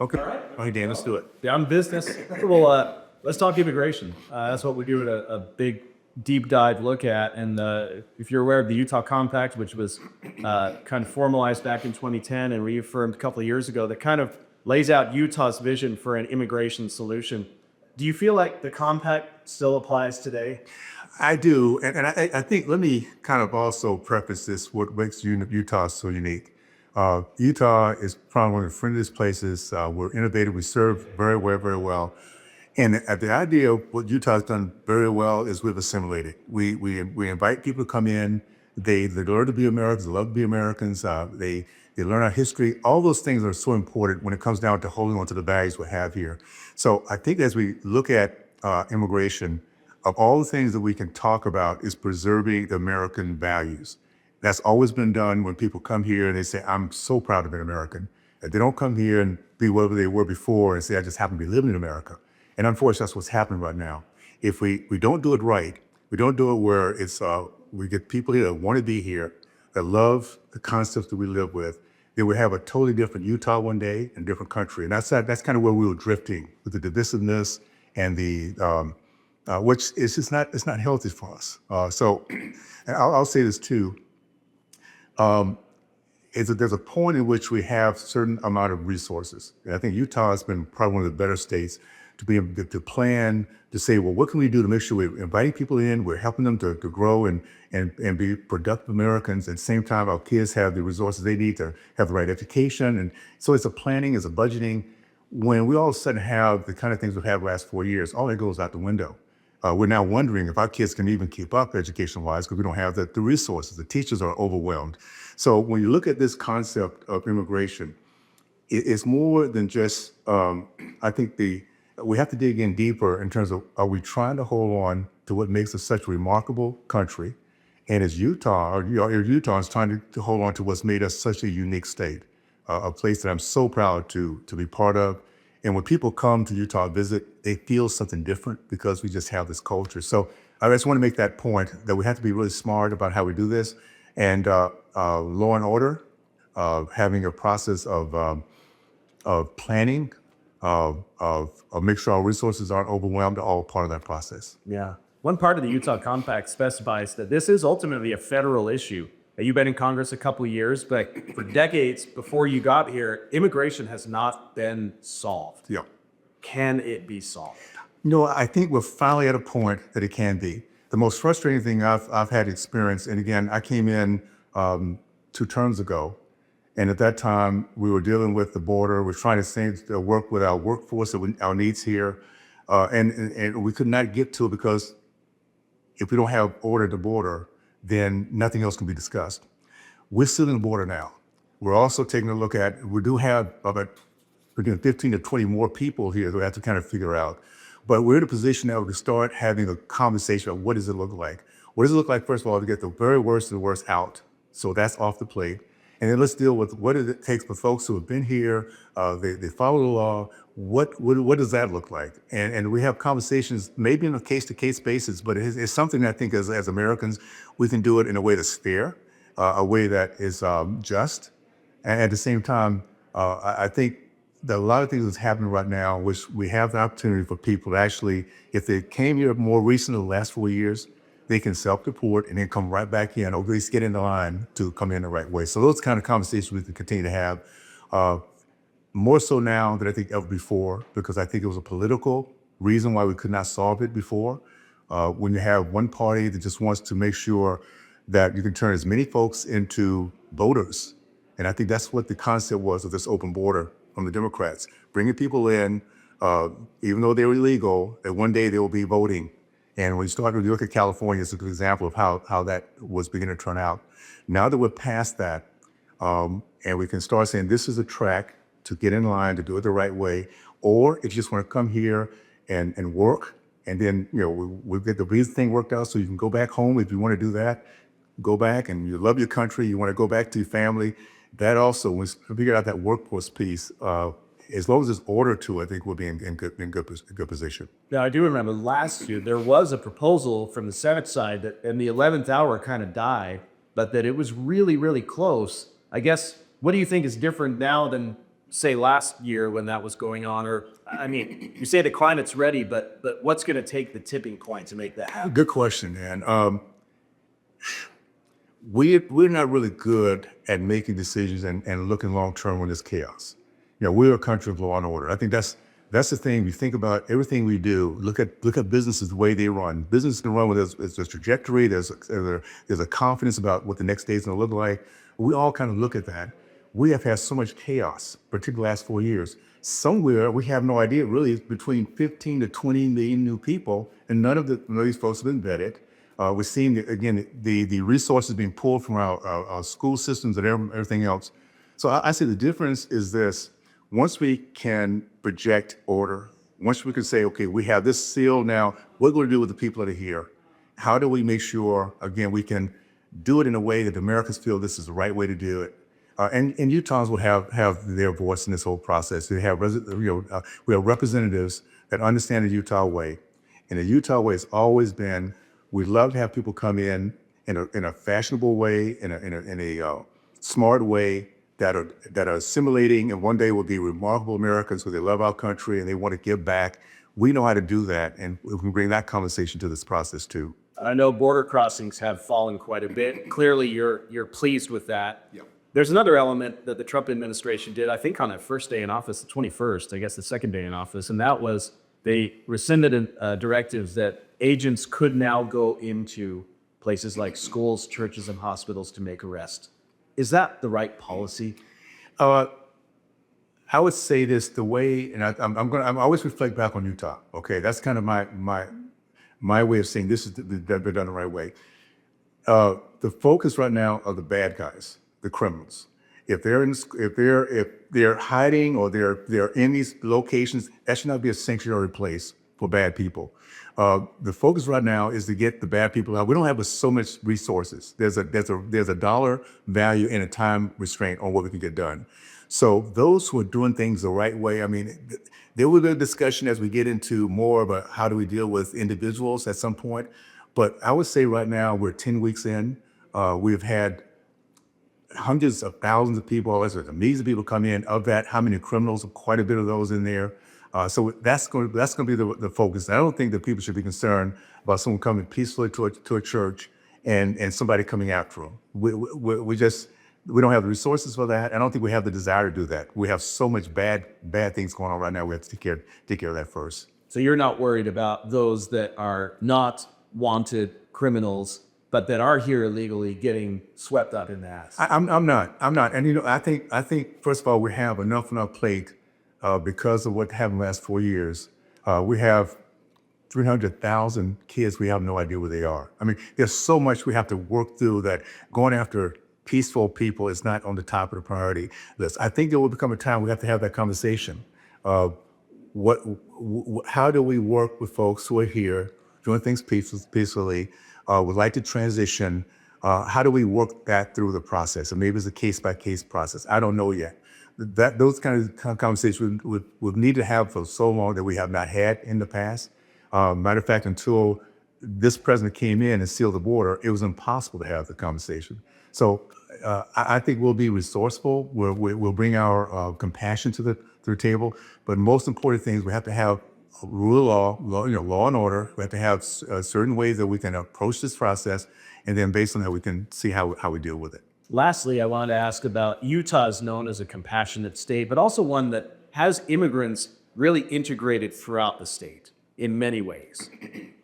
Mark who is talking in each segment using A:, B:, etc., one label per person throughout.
A: Okay.
B: All right.
A: Okay, Dan, let's do it.
B: Down business. Well, let's talk immigration. That's what we do a big deep dive look at. And if you're aware of the Utah Compact, which was kind of formalized back in 2010 and reaffirmed a couple of years ago, that kind of lays out Utah's vision for an immigration solution. Do you feel like the compact still applies today?
A: I do, and I think, let me kind of also preface this, what makes Utah so unique. Utah is probably one of the friendliest places. We're innovative, we serve very well, very well. And the idea of what Utah's done very well is we've assimilated. We invite people to come in, they learn to be Americans, they love to be Americans, they learn our history. All those things are so important when it comes down to holding on to the values we have here. So I think as we look at immigration, of all the things that we can talk about is preserving the American values. That's always been done when people come here and they say, I'm so proud to be an American. And they don't come here and be whatever they were before and say, I just happen to be living in America. And unfortunately, that's what's happening right now. If we don't do it right, we don't do it where it's we get people here that want to be here, that love the concepts that we live with, then we have a totally different Utah one day and different country. And that's kind of where we were drifting with the divisiveness and the which is just not, it's not healthy for us. So and I'll say this too. There's a point in which we have certain amount of resources. And I think Utah has been probably one of the better states to be able to plan, to say, well, what can we do to make sure we're inviting people in, we're helping them to grow and be productive Americans. At the same time, our kids have the resources they need to have the right education. And so it's a planning, it's a budgeting. When we all of a sudden have the kind of things we've had the last 4 years, all that goes out the window. We're now wondering if our kids can even keep up education-wise because we don't have the resources. The teachers are overwhelmed. So when you look at this concept of immigration, it's more than just, I think we have to dig in deeper in terms of, are we trying to hold on to what makes us such a remarkable country? And is Utah, or Utah is trying to hold on to what's made us such a unique state, a place that I'm so proud to be part of. And when people come to Utah visit, they feel something different because we just have this culture. So I just want to make that point that we have to be really smart about how we do this. And law and order, having a process of planning, of make sure our resources aren't overwhelmed, are all part of that process.
B: Yeah. One part of the Utah Compact specifies that this is ultimately a federal issue. You've been in Congress a couple of years, but for decades before you got here, immigration has not been solved.
A: Yeah.
B: Can it be solved?
A: I think we're finally at a point that it can be. The most frustrating thing I've had experience, and again, I came in 2 terms ago, and at that time we were dealing with the border. We're trying to work with our workforce, our needs here, and we could not get to it because if we don't have order at the border, then nothing else can be discussed. We're still in the border now. We're also taking a look at, we do have about 15 to 20 more people here that we have to kind of figure out. But we're in a position now to start having a conversation about what does it look like? What does it look like, first of all, to get the very worst of the worst out? So that's off the plate. And then let's deal with what it takes for folks who have been here, they follow the law, what does that look like? And we have conversations, maybe in a case-to-case basis, but it's something that I think as Americans, we can do it in a way that's fair, a way that is just. And at the same time, I think that a lot of things that's happening right now, which we have the opportunity for people to actually, if they came here more recently, the last 4 years, they can self-deport and then come right back in, or at least get in the line to come in the right way. So those kind of conversations we can continue to have. More so now than I think ever before, because I think it was a political reason why we could not solve it before. When you have one party that just wants to make sure that you can turn as many folks into voters. And I think that's what the concept was of this open border from the Democrats, bringing people in, even though they're illegal, that one day they will be voting. And when you look at California, it's a good example of how that was beginning to turn out. Now that we're past that, and we can start saying this is a track to get in line, to do it the right way, or if you just want to come here and work, and then we'll get the visa thing worked out so you can go back home if you want to do that, go back and you love your country, you want to go back to your family. That also, when we figure out that workforce piece, as long as there's order to it, I think we'll be in good position.
B: Now, I do remember last year, there was a proposal from the Senate side that in the 11th hour kind of died, but that it was really, really close. I guess, what do you think is different now than say last year when that was going on? Or, I mean, you say the climate's ready, but what's going to take the tipping point to make that happen?
A: Good question, man. We're not really good at making decisions and looking long term when there's chaos. We're a country of law and order. I think that's the thing. We think about everything we do. Look at businesses the way they run. Business can run with there's a trajectory. There's a confidence about what the next day is going to look like. We all kind of look at that. We have had so much chaos, particularly the last 4 years. Somewhere we have no idea really between 15 to 20 million new people, and none of these folks have been vetted. We're seeing, again, the resources being pulled from our school systems and everything else. So I say the difference is this. Once we can project order, once we can say, okay, we have this seal now, what are we going to do with the people that are here? How do we make sure, again, we can do it in a way that Americans feel this is the right way to do it? And Utahns will have their voice in this whole process. We have representatives that understand the Utah way. And the Utah way has always been, we love to have people come in a fashionable way, in a smart way, that are assimilating and one day will be remarkable Americans who they love our country and they want to give back. We know how to do that, and we can bring that conversation to this process too.
B: I know border crossings have fallen quite a bit. Clearly, you're pleased with that.
A: Yep.
B: There's another element that the Trump administration did, I think on that first day in office, the 21st, I guess the second day in office, and that was they rescinded directives that agents could now go into places like schools, churches, and hospitals to make arrests. Is that the right policy?
A: I would say this the way, and I'm always reflect back on Utah. Okay, that's kind of my way of saying this is that they're done the right way. The focus right now are the bad guys, the criminals. If they're hiding or they're in these locations, that should not be a sanctuary place for bad people. The focus right now is to get the bad people out. We don't have so much resources. There's a dollar value and a time restraint on what we can get done. So those who are doing things the right way, I mean, there will be a discussion as we get into more about how do we deal with individuals at some point. But I would say right now we're 10 weeks in. We've had hundreds of thousands of people, millions of people come in. Of that, how many criminals? Quite a bit of those in there. So that's going to be the focus. I don't think that people should be concerned about someone coming peacefully to a church and somebody coming after them. We don't have the resources for that. I don't think we have the desire to do that. We have so much bad things going on right now. We have to take care of that first.
B: So you're not worried about those that are not wanted criminals, but that are here illegally getting swept up in the ass?
A: I'm not. And I think first of all, we have enough on our plate because of what happened the last 4 years. We have 300,000 kids. We have no idea where they are. I mean, there's so much we have to work through that going after peaceful people is not on the top of the priority list. I think there will become a time we have to have that conversation. How do we work with folks who are here doing things peacefully, would like to transition? How do we work that through the process? And maybe it's a case-by-case process. I don't know yet. Those kind of conversations we need to have for so long that we have not had in the past. Matter of fact, until this president came in and sealed the border, it was impossible to have the conversation. So I think we'll be resourceful. We'll bring our compassion to the table. But most important things, we have to have rule of law and order. We have to have certain ways that we can approach this process, and then based on that, we can see how we deal with it.
B: Lastly, I wanted to ask about Utah is known as a compassionate state, but also one that has immigrants really integrated throughout the state in many ways.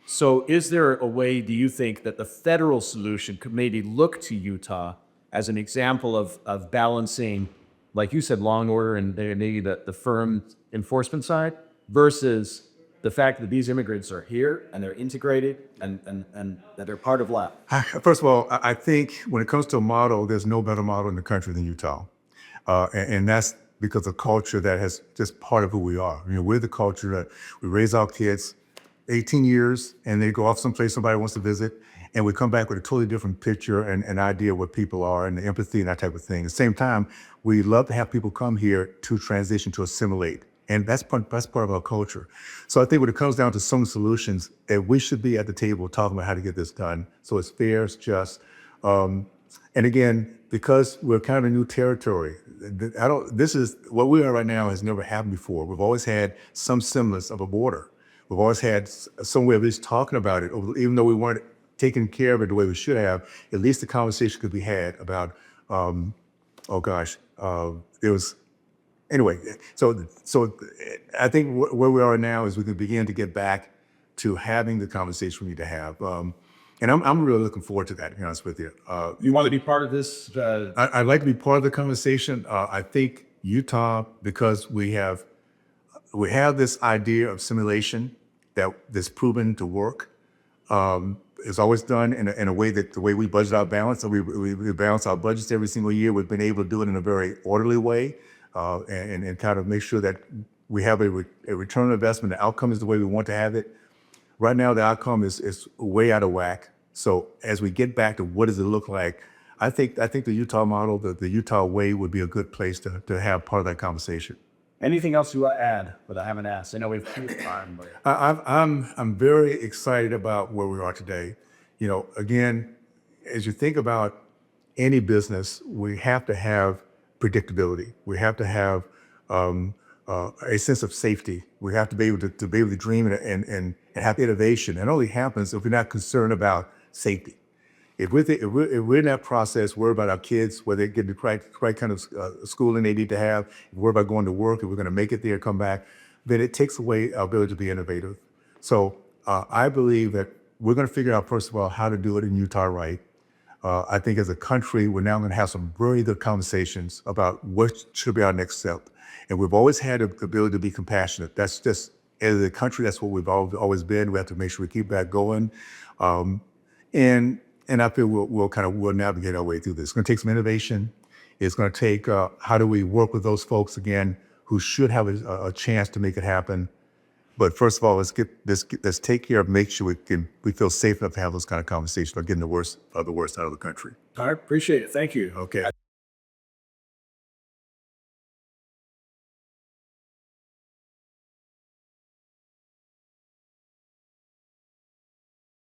B: So is there a way, do you think, that the federal solution could maybe look to Utah as an example of balancing, like you said, law and order and maybe the firm enforcement side versus the fact that these immigrants are here and they're integrated and that they're part of life?
A: First of all, I think when it comes to a model, there's no better model in the country than Utah. And that's because of culture that has just part of who we are. We're the culture that we raise our kids 18 years and they go off someplace somebody wants to visit, and we come back with a totally different picture and an idea of what people are and the empathy and that type of thing. At the same time, we love to have people come here to transition, to assimilate. And that's part of our culture. So I think when it comes down to some solutions, we should be at the table talking about how to get this done so it's fair, it's just, so And again, because we're kind of a new territory, this is what we are right now has never happened before. We've always had some semblance of a border. We've always had some way of at least talking about it, even though we weren't taking care of it the way we should have. At least the conversation could be had about, oh gosh, it was, anyway. So I think where we are now is we can begin to get back to having the conversation we need to have. And I'm really looking forward to that, to be honest with you.
B: You want to be part of this?
A: I'd like to be part of the conversation. I think Utah, because we have this idea of simulation that's proven to work. It's always done in a way that the way we budget our balance, so we balance our budgets every single year. We've been able to do it in a very orderly way, and kind of make sure that we have a return on investment. The outcome is the way we want to have it. Right now, the outcome is way out of whack. So as we get back to what does it look like, I think the Utah model, the Utah way, would be a good place to have part of that conversation.
B: Anything else you want to add that I haven't asked? I know we've time, but
A: I'm very excited about where we are today. You know, again, as you think about any business, we have to have predictability. We have to have a sense of safety. We have to be able to dream and have innovation. It only happens if we're not concerned about safety. If we're in that process, worry about our kids, whether they get the right kind of schooling they need to have, worry about going to work, if we're going to make it there, come back, then it takes away our ability to be innovative. So I believe that we're going to figure out, first of all, how to do it in Utah right. I think as a country, we're now going to have some very good conversations about what should be our next step. And we've always had the ability to be compassionate. That's just, as a country, that's what we've always been. We have to make sure we keep that going. And I feel we'll navigate our way through this. It's going to take some innovation. It's going to take how do we work with those folks again who should have a chance to make it happen. But first of all, let's take care of, make sure we feel safe enough to have those kind of conversations about getting the worst out of the country.
B: I appreciate it. Thank you.
A: Okay.